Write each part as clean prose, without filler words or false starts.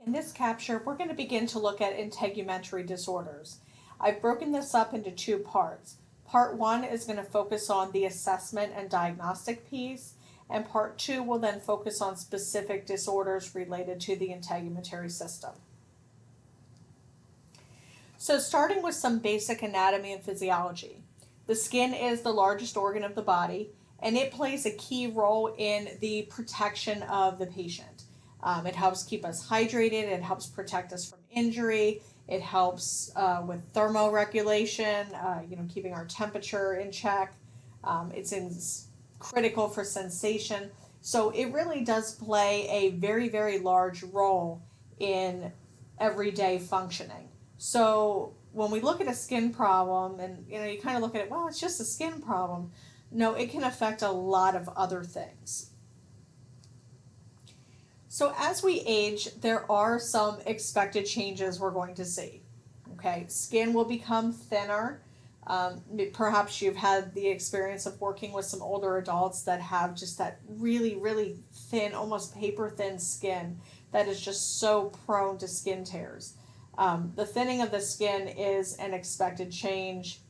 In this capture, we're going to begin to look at integumentary disorders. I've broken this up into two parts. Part one is going to focus on the assessment and diagnostic piece, and part two will then focus on specific disorders related to the integumentary system. So starting with some basic anatomy and physiology. The skin is the largest organ of the body, and it plays a key role in the protection of the patient. It helps keep us hydrated, it helps protect us from injury, it helps with thermoregulation, keeping our temperature in check. It's critical for sensation. So it really does play a very, very large role in everyday functioning. So when we look at a skin problem and you kind of look at it, well, it's just a skin problem. No, it can affect a lot of other things. So as we age, there are some expected changes we're going to see. Okay, skin will become thinner. Perhaps you've had the experience of working with some older adults that have just that really, really thin, almost paper thin skin that is just so prone to skin tears. The thinning of the skin is an expected change.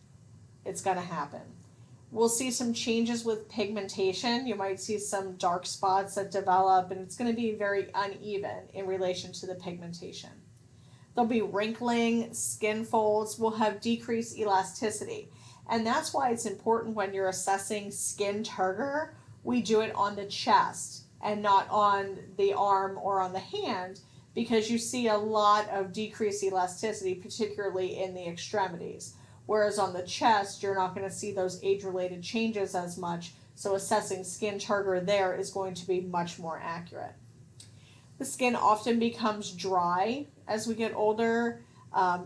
It's going to happen. We'll see some changes with pigmentation. You might see some dark spots that develop, and it's going to be very uneven in relation to the pigmentation. There'll be wrinkling, skin folds, will have decreased elasticity. And that's why it's important when you're assessing skin turgor, we do it on the chest and not on the arm or on the hand, because you see a lot of decreased elasticity, particularly in the extremities. Whereas on the chest, you're not going to see those age-related changes as much, so assessing skin turgor there is going to be much more accurate. The skin often becomes dry as we get older.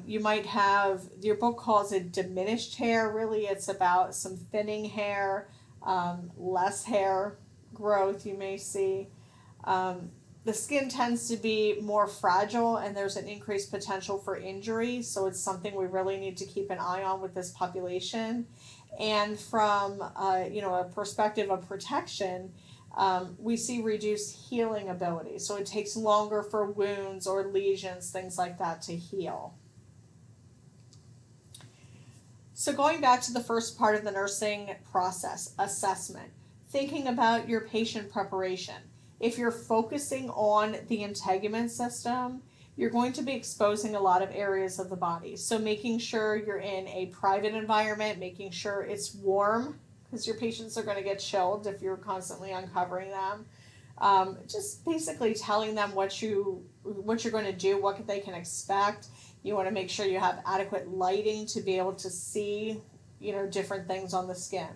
You might have, your book calls it diminished hair. Really, it's about some thinning hair, less hair growth you may see. The skin tends to be more fragile, and there's an increased potential for injury, so it's something we really need to keep an eye on with this population. And from a perspective of protection, we see reduced healing ability, so it takes longer for wounds or lesions, things like that, to heal. So going back to the first part of the nursing process, assessment, thinking about your patient preparation. If you're focusing on the integument system, you're going to be exposing a lot of areas of the body. So making sure you're in a private environment, making sure it's warm, because your patients are going to get chilled if you're constantly uncovering them. Just basically telling them what you're going to do, what they can expect. You want to make sure you have adequate lighting to be able to see, different things on the skin.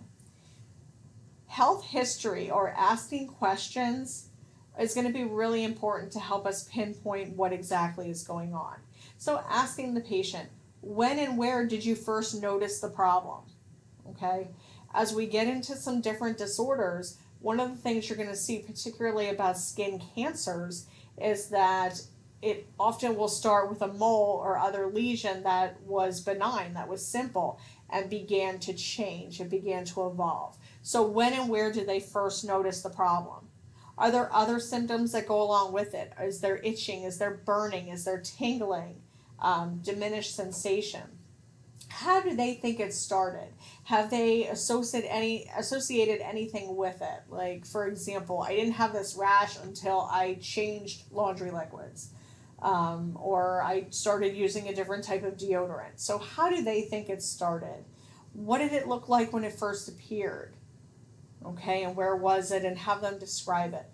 Health history, or asking questions, is going to be really important to help us pinpoint what exactly is going on. So asking the patient, when and where did you first notice the problem? Okay. As we get into some different disorders, one of the things you're going to see, particularly about skin cancers, is that it often will start with a mole or other lesion that was benign, that was simple, and began to change, it began to evolve. So when and where did they first notice the problem? Are there other symptoms that go along with it? Is there itching? Is there burning? Is there tingling? Diminished sensation? How do they think it started? Have they associated anything with it? Like, for example, I didn't have this rash until I changed laundry liquids, or I started using a different type of deodorant. So how do they think it started? What did it look like when it first appeared? Okay, and where was it, and have them describe it.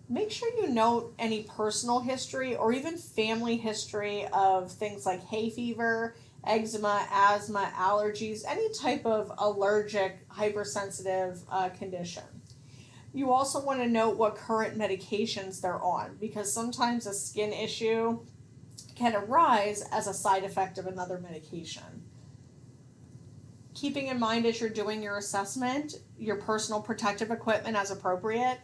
Make sure you note any personal history or even family history of things like hay fever, eczema, asthma, allergies, any type of allergic, hypersensitive condition. You also want to note what current medications they're on, because sometimes a skin issue can arise as a side effect of another medication. Keeping in mind as you're doing your assessment, your personal protective equipment as appropriate.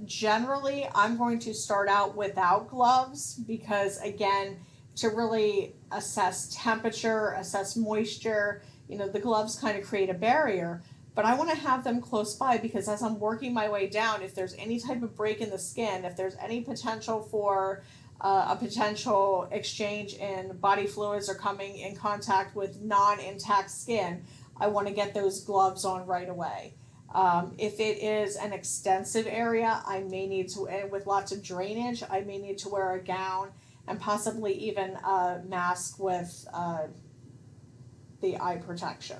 Generally, I'm going to start out without gloves because, again, to really assess temperature, assess moisture, the gloves kind of create a barrier. But I want to have them close by because as I'm working my way down, if there's any type of break in the skin, if there's any potential for a potential exchange in body fluids or coming in contact with non-intact skin, I want to get those gloves on right away. If it is an extensive area, I may need to, and with lots of drainage, I may need to wear a gown and possibly even a mask with the eye protection.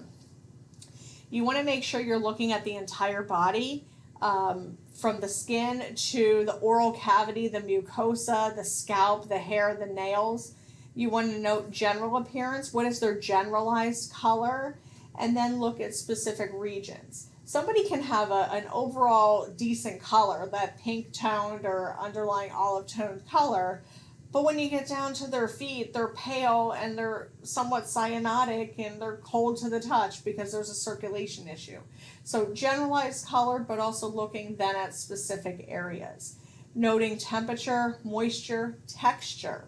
You want to make sure you're looking at the entire body, from the skin to the oral cavity, the mucosa, the scalp, the hair, the nails. You want to note general appearance. What is their generalized color? And then look at specific regions. Somebody can have an overall decent color, that pink toned or underlying olive toned color, but when you get down to their feet, they're pale and they're somewhat cyanotic and they're cold to the touch because there's a circulation issue. So generalized color, but also looking then at specific areas. Noting temperature, moisture, texture.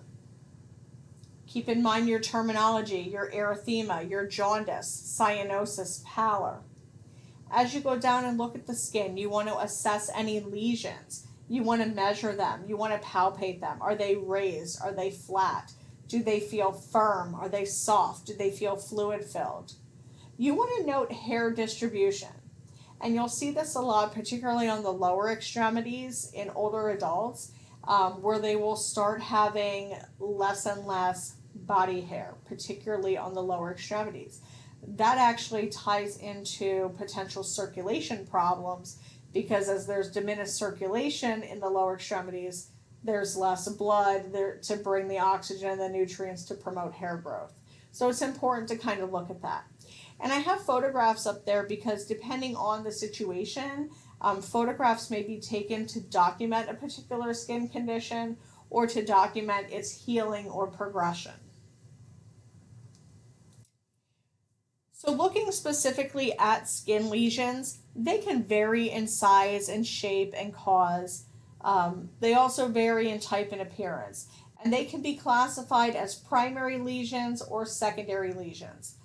Keep in mind your terminology, your erythema, your jaundice, cyanosis, pallor. As you go down and look at the skin, you want to assess any lesions. You want to measure them. You want to palpate them. Are they raised? Are they flat? Do they feel firm? Are they soft? Do they feel fluid filled? You want to note hair distribution. And you'll see this a lot, particularly on the lower extremities in older adults, where they will start having less and less body hair, particularly on the lower extremities. That actually ties into potential circulation problems, because as there's diminished circulation in the lower extremities, there's less blood there to bring the oxygen and the nutrients to promote hair growth. So it's important to kind of look at that. And I have photographs up there because depending on the situation, photographs may be taken to document a particular skin condition or to document its healing or progression. So looking specifically at skin lesions, they can vary in size and shape and cause. They also vary in type and appearance. And they can be classified as primary lesions or secondary lesions.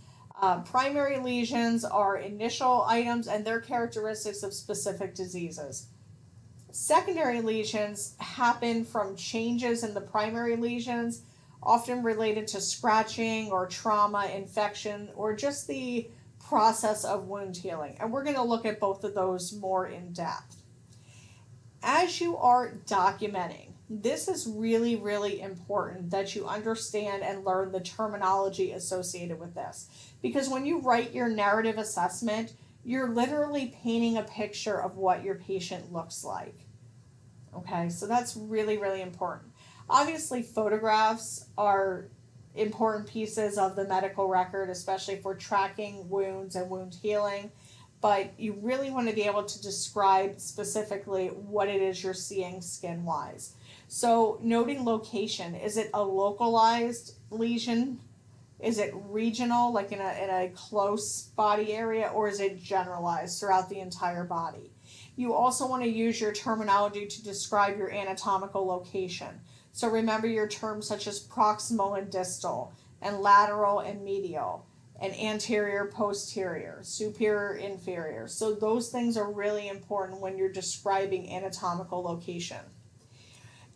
Primary lesions are initial items and they're characteristics of specific diseases. Secondary lesions happen from changes in the primary lesions, often related to scratching or trauma, infection, or just the process of wound healing. And we're going to look at both of those more in depth. As you are documenting, this is really, really important that you understand and learn the terminology associated with this. Because when you write your narrative assessment, you're literally painting a picture of what your patient looks like. Okay, so that's really, really important. Obviously, photographs are important pieces of the medical record, especially for tracking wounds and wound healing. But you really want to be able to describe specifically what it is you're seeing skin-wise. So noting location, is it a localized lesion? Is it regional, like in a close body area, or is it generalized throughout the entire body? You also want to use your terminology to describe your anatomical location. So remember your terms such as proximal and distal, and lateral and medial, and anterior, posterior, superior, inferior. So those things are really important when you're describing anatomical location.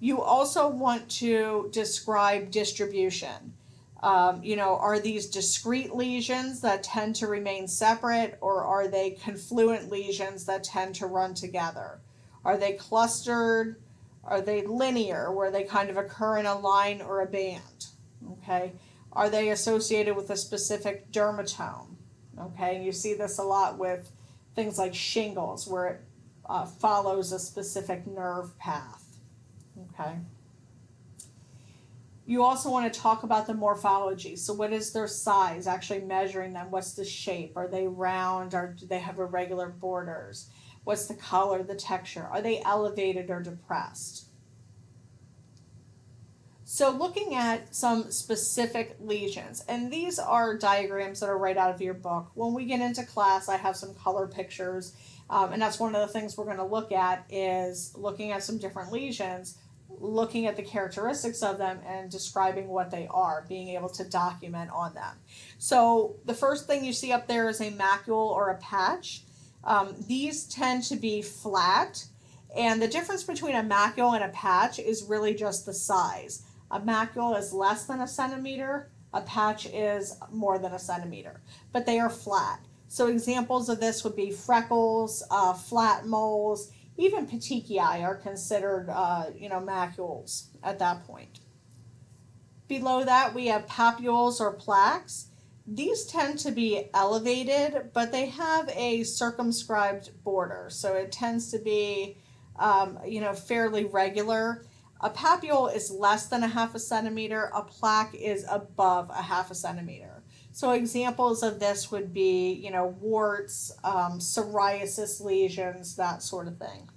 You also want to describe distribution. Are these discrete lesions that tend to remain separate, or are they confluent lesions that tend to run together? Are they clustered? Are they linear, where they kind of occur in a line or a band? Okay. Are they associated with a specific dermatome? Okay. And you see this a lot with things like shingles, where it follows a specific nerve path. Okay. You also want to talk about the morphology. So what is their size, actually measuring them? What's the shape? Are they round, or do they have irregular borders? What's the color, the texture? Are they elevated or depressed? So looking at some specific lesions, and these are diagrams that are right out of your book. When we get into class, I have some color pictures, and that's one of the things we're going to look at, is looking at some different lesions, looking at the characteristics of them and describing what they are, being able to document on them. So the first thing you see up there is a macule or a patch. These tend to be flat, and the difference between a macule and a patch is really just the size. A macule is less than a centimeter. A patch is more than a centimeter, but they are flat. So examples of this would be freckles, flat moles, even petechiae are considered, macules at that point. Below that, we have papules or plaques. These tend to be elevated, but they have a circumscribed border, so it tends to be, fairly regular. A papule is less than a half a centimeter. A plaque is above a half a centimeter. So examples of this would be, warts, psoriasis lesions, that sort of thing.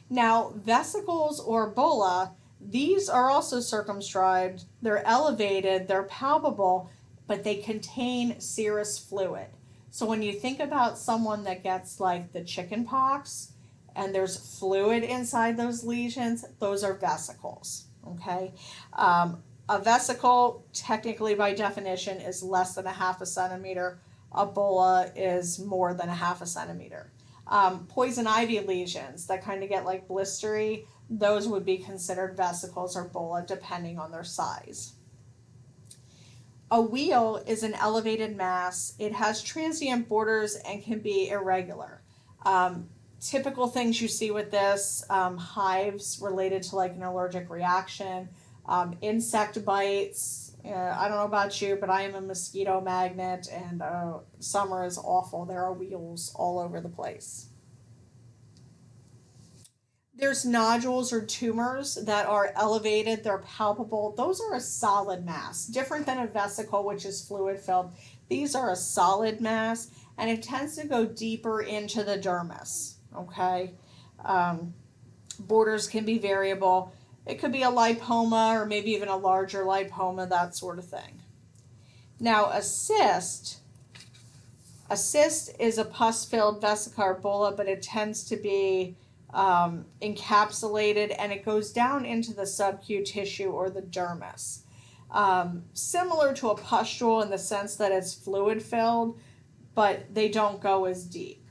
Now, vesicles or bulla, these are also circumscribed. They're elevated, they're palpable, but they contain serous fluid. So when you think about someone that gets like the chicken pox and there's fluid inside those lesions, those are vesicles, okay? A vesicle, technically by definition, is less than a half a centimeter. A bulla is more than a half a centimeter. Poison ivy lesions that kind of get like blistery, those would be considered vesicles or bulla depending on their size. A wheal is an elevated mass. It has transient borders and can be irregular. Typical things you see with this, hives related to like an allergic reaction, insect bites. I don't know about you, but I am a mosquito magnet, and summer is awful. There are wheals all over the place. There's nodules or tumors that are elevated, they're palpable. Those are a solid mass, different than a vesicle, which is fluid filled. These are a solid mass, and it tends to go deeper into the dermis. Okay, borders can be variable. It could be a lipoma or maybe even a larger lipoma, that sort of thing. Now, a cyst is a pus-filled vesicle bulla, but it tends to be encapsulated, and it goes down into the subcutaneous tissue or the dermis. Similar to a pustule in the sense that it's fluid filled, but they don't go as deep.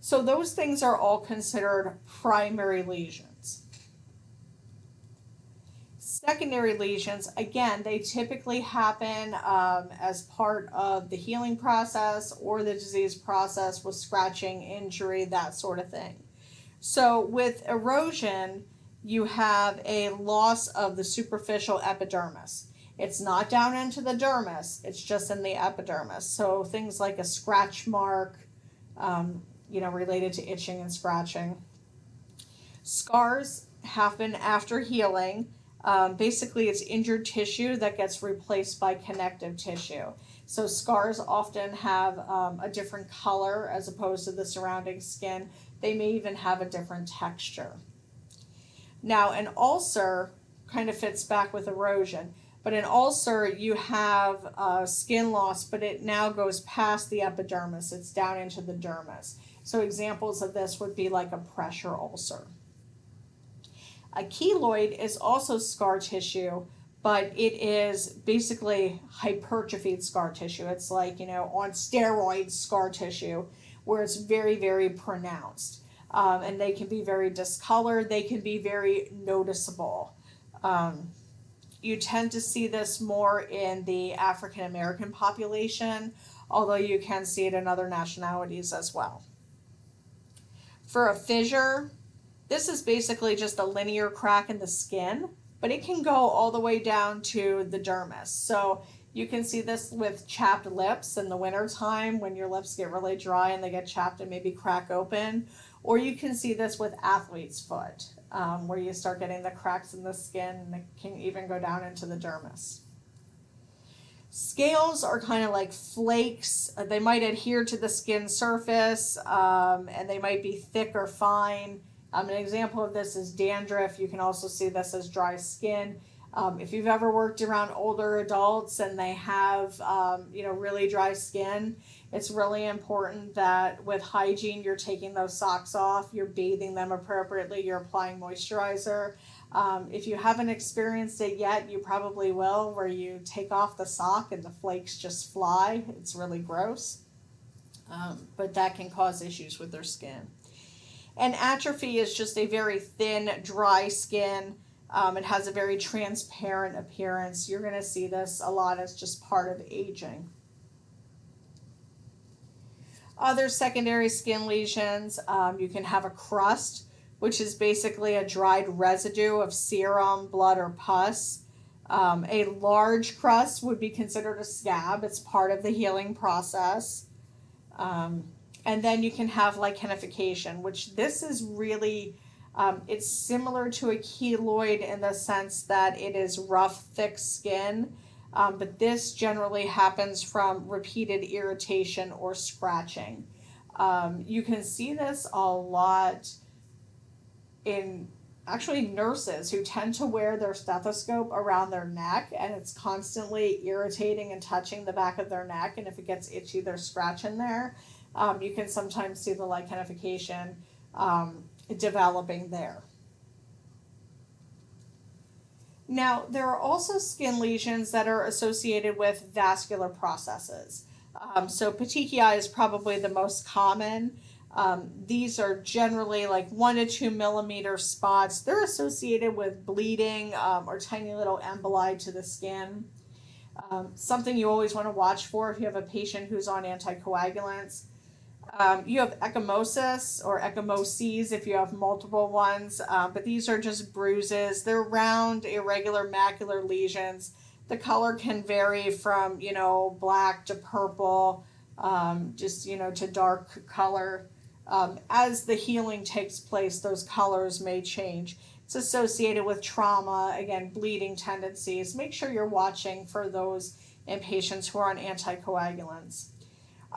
So those things are all considered primary lesions. Secondary lesions, again, they typically happen as part of the healing process or the disease process with scratching, injury, that sort of thing. So with erosion, you have a loss of the superficial epidermis. It's not down into the dermis, it's just in the epidermis. So things like a scratch mark, related to itching and scratching. Scars happen after healing. Basically, it's injured tissue that gets replaced by connective tissue. So scars often have a different color as opposed to the surrounding skin. They may even have a different texture. Now, an ulcer kind of fits back with erosion, but an ulcer, you have skin loss, but it now goes past the epidermis. It's down into the dermis. So examples of this would be like a pressure ulcer. A keloid is also scar tissue, but it is basically hypertrophied scar tissue. It's like, on steroids scar tissue, where it's very, very pronounced. And they can be very discolored. They can be very noticeable. You tend to see this more in the African American population, although you can see it in other nationalities as well. For a fissure, this is basically just a linear crack in the skin, but it can go all the way down to the dermis. So you can see this with chapped lips in the wintertime when your lips get really dry and they get chapped and maybe crack open. Or you can see this with athlete's foot, where you start getting the cracks in the skin, and it can even go down into the dermis. Scales are kind of like flakes. They might adhere to the skin surface, and they might be thick or fine. An example of this is dandruff. You can also see this as dry skin. If you've ever worked around older adults and they have, really dry skin, it's really important that with hygiene, you're taking those socks off, you're bathing them appropriately, you're applying moisturizer. If you haven't experienced it yet, you probably will, where you take off the sock and the flakes just fly. It's really gross, but that can cause issues with their skin. And atrophy is just a very thin, dry skin. It has a very transparent appearance. You're going to see this a lot as just part of aging. Other secondary skin lesions, you can have a crust, which is basically a dried residue of serum, blood, or pus. A large crust would be considered a scab. It's part of the healing process. And then you can have lichenification, which this is really, it's similar to a keloid in the sense that it is rough, thick skin. But this generally happens from repeated irritation or scratching. You can see this a lot in actually nurses who tend to wear their stethoscope around their neck, and it's constantly irritating and touching the back of their neck, and if it gets itchy, they're scratching there. You can sometimes see the lichenification developing there. Now, there are also skin lesions that are associated with vascular processes. So petechiae is probably the most common. These are generally like 1 to 2 millimeter spots. They're associated with bleeding or tiny little emboli to the skin. Something you always want to watch for if you have a patient who's on anticoagulants. You have ecchymosis or ecchymoses if you have multiple ones, but these are just bruises. They're round, irregular macular lesions. The color can vary from, black to purple, to dark color. As the healing takes place, those colors may change. It's associated with trauma, again, bleeding tendencies. Make sure you're watching for those in patients who are on anticoagulants.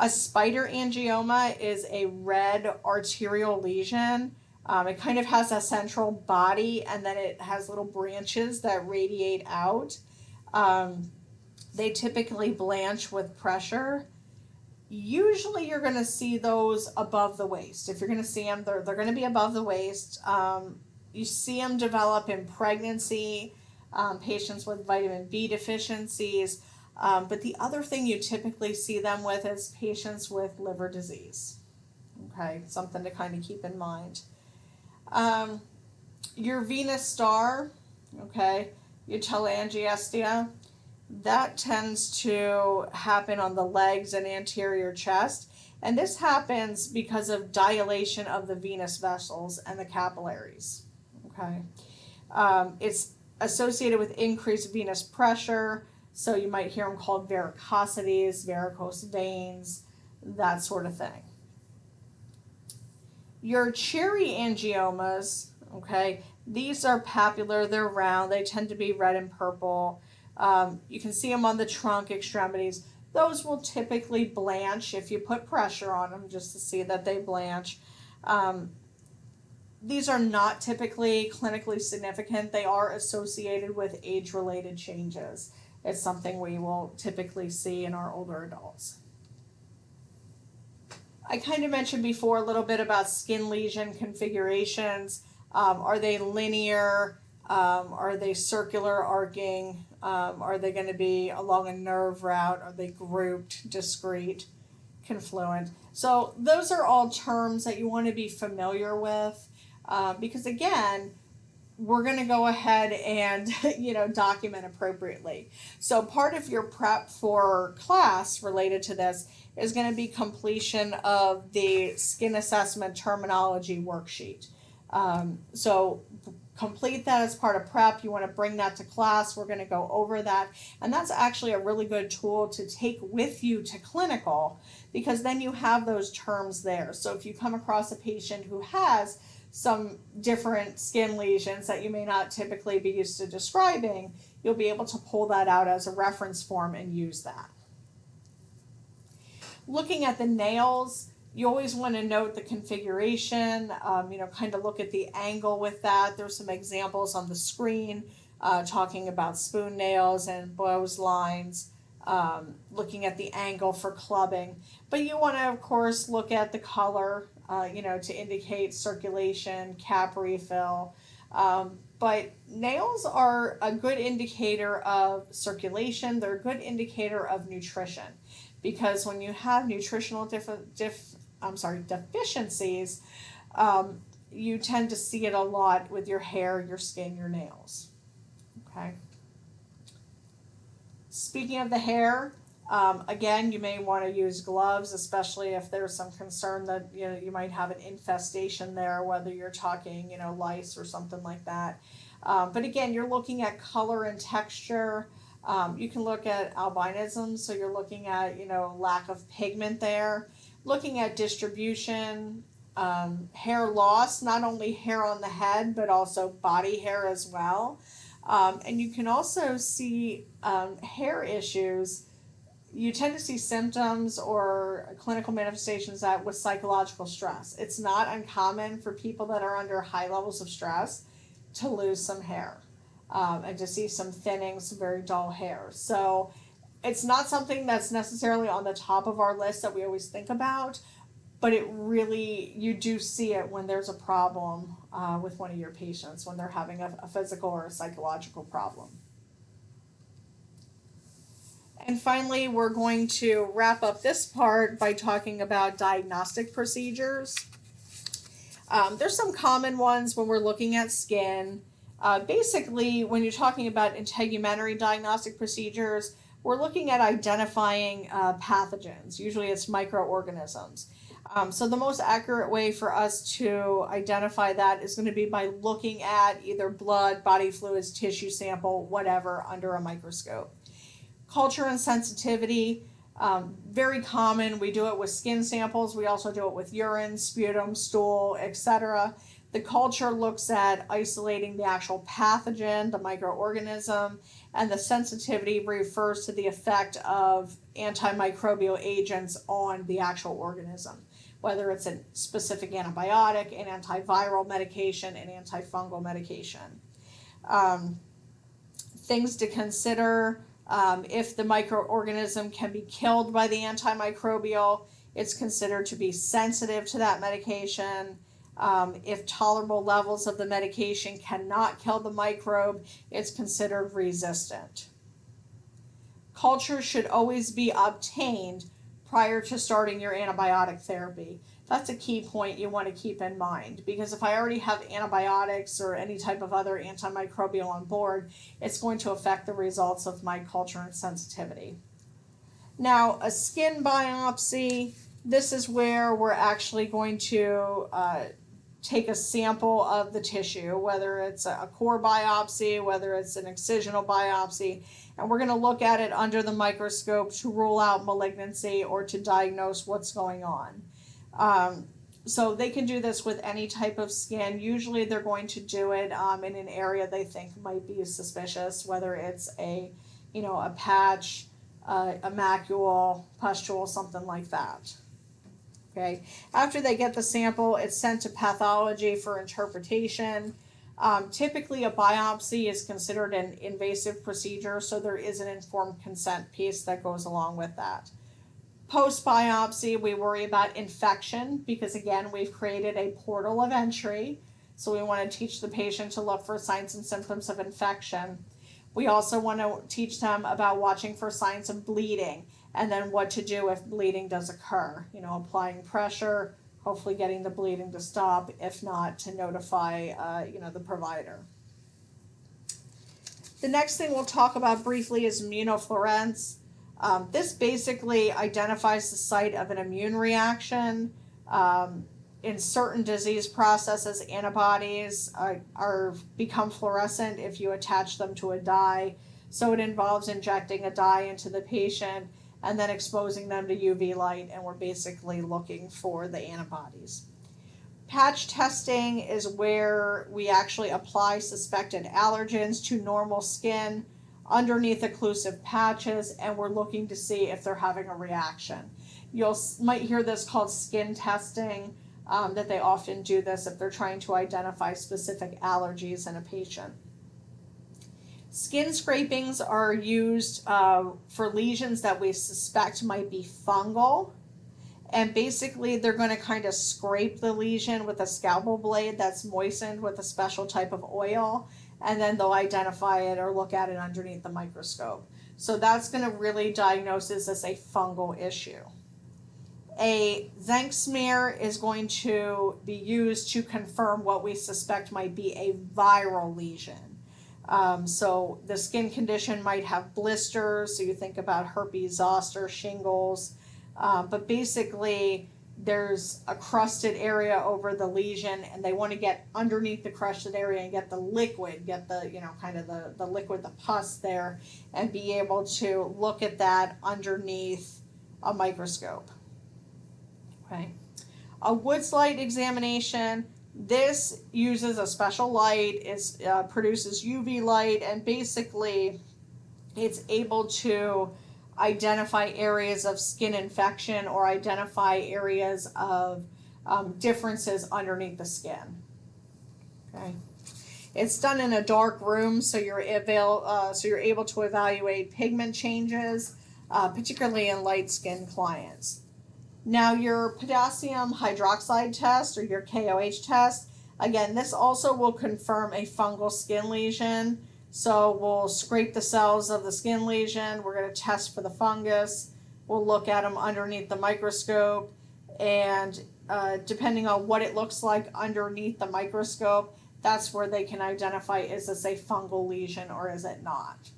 A spider angioma is a red arterial lesion. It kind of has a central body, and then it has little branches that radiate out. They typically blanch with pressure. Usually you're going to see those above the waist. If you're going to see them, they're going to be above the waist. You see them develop in pregnancy, patients with vitamin B deficiencies. But the other thing you typically see them with is patients with liver disease. Okay, something to kind of keep in mind. Your venous star, okay, your telangiectasia, that tends to happen on the legs and anterior chest. And this happens because of dilation of the venous vessels and the capillaries. Okay, it's associated with increased venous pressure. So you might hear them called varicosities, varicose veins, that sort of thing. Your cherry angiomas, okay, these are papular, they're round, they tend to be red and purple. You can see them on the trunk extremities. Those will typically blanch if you put pressure on them just to see that they blanch. These are not typically clinically significant. They are associated with age-related changes. It's something we will typically see in our older adults. I kind of mentioned before a little bit about skin lesion configurations. Are they linear? Are they circular arcing? Are they going to be along a nerve route? Are they grouped, discrete, confluent? So those are all terms that you want to be familiar with because, again, we're going to go ahead and document appropriately. So part of your prep for class related to this is going to be completion of the skin assessment terminology worksheet. So complete that as part of prep. You want to bring that to class. We're going to go over that. And that's actually a really good tool to take with you to clinical because then you have those terms there. So if you come across a patient who has some different skin lesions that you may not typically be used to describing, you'll be able to pull that out as a reference form and use that. Looking at the nails, you always want to note the configuration, kind of look at the angle with that. There's some examples on the screen talking about spoon nails and Bowes lines, looking at the angle for clubbing. But you want to, of course, look at the color, to indicate circulation, cap refill. But nails are a good indicator of circulation. They're a good indicator of nutrition because when you have nutritional deficiencies, you tend to see it a lot with your hair, your skin, your nails. Okay. Speaking of the hair, again, you may want to use gloves, especially if there's some concern that you might have an infestation there, whether you're talking lice or something like that. But again, you're looking at color and texture. You can look at albinism, so you're looking at lack of pigment there. Looking at distribution, hair loss, not only hair on the head but also body hair as well. And you can also see hair issues. You tend to see symptoms or clinical manifestations that with psychological stress. It's not uncommon for people that are under high levels of stress to lose some hair and to see some thinning, some very dull hair. So it's not something that's necessarily on the top of our list that we always think about, but it really, you do see it when there's a problem with one of your patients, when they're having a physical or a psychological problem. And finally, we're going to wrap up this part by talking about diagnostic procedures. There's some common ones when we're looking at skin. Basically, when you're talking about integumentary diagnostic procedures, we're looking at identifying pathogens. Usually it's microorganisms. So the most accurate way for us to identify that is going to be by looking at either blood, body fluids, tissue sample, whatever, under a microscope. Culture and sensitivity, very common. We do it with skin samples. We also do it with urine, sputum, stool, etc. The culture looks at isolating the actual pathogen, the microorganism, and the sensitivity refers to the effect of antimicrobial agents on the actual organism, whether it's a specific antibiotic, an antiviral medication, an antifungal medication. Things to consider. If the microorganism can be killed by the antimicrobial, it's considered to be sensitive to that medication. If tolerable levels of the medication cannot kill the microbe, it's considered resistant. Culture should always be obtained prior to starting your antibiotic therapy. That's a key point you want to keep in mind, because if I already have antibiotics or any type of other antimicrobial on board, it's going to affect the results of my culture and sensitivity. Now, a skin biopsy, this is where we're actually going to take a sample of the tissue, whether it's a core biopsy, whether it's an excisional biopsy, and we're going to look at it under the microscope to rule out malignancy or to diagnose what's going on. So they can do this with any type of skin. Usually they're going to do it in an area they think might be suspicious, whether it's a patch, a macule, pustule, something like that. Okay. After they get the sample, it's sent to pathology for interpretation. Typically, a biopsy is considered an invasive procedure, so there is an informed consent piece that goes along with that. Post-biopsy, we worry about infection because, again, we've created a portal of entry. So we want to teach the patient to look for signs and symptoms of infection. We also want to teach them about watching for signs of bleeding and then what to do if bleeding does occur. Applying pressure, hopefully getting the bleeding to stop. If not, to notify, the provider. The next thing we'll talk about briefly is immunofluorescence. This basically identifies the site of an immune reaction. In certain disease processes, antibodies become fluorescent if you attach them to a dye. So it involves injecting a dye into the patient and then exposing them to UV light, and we're basically looking for the antibodies. Patch testing is where we actually apply suspected allergens to normal skin underneath occlusive patches, and we're looking to see if they're having a reaction. You might hear this called skin testing, that they often do this if they're trying to identify specific allergies in a patient. Skin scrapings are used for lesions that we suspect might be fungal, and basically they're going to kind of scrape the lesion with a scalpel blade that's moistened with a special type of oil, and then they'll identify it or look at it underneath the microscope. So that's going to really diagnose this as a fungal issue. A zinc smear is going to be used to confirm what we suspect might be a viral lesion. So the skin condition might have blisters, so you think about herpes zoster, shingles, but basically there's a crusted area over the lesion, and they want to get underneath the crusted area and get the liquid, get the, kind of the liquid, the pus there, and be able to look at that underneath a microscope. Okay. A Woods light examination. This uses a special light, produces UV light, and basically it's able to identify areas of skin infection or identify areas of differences underneath the skin. Okay. It's done in a dark room, so you're able to evaluate pigment changes, particularly in light skin clients. Now, your potassium hydroxide test, or your KOH test, again, this also will confirm a fungal skin lesion. So we'll scrape the cells of the skin lesion. We're going to test for the fungus. We'll look at them underneath the microscope. And depending on what it looks like underneath the microscope, that's where they can identify, is this a fungal lesion or is it not?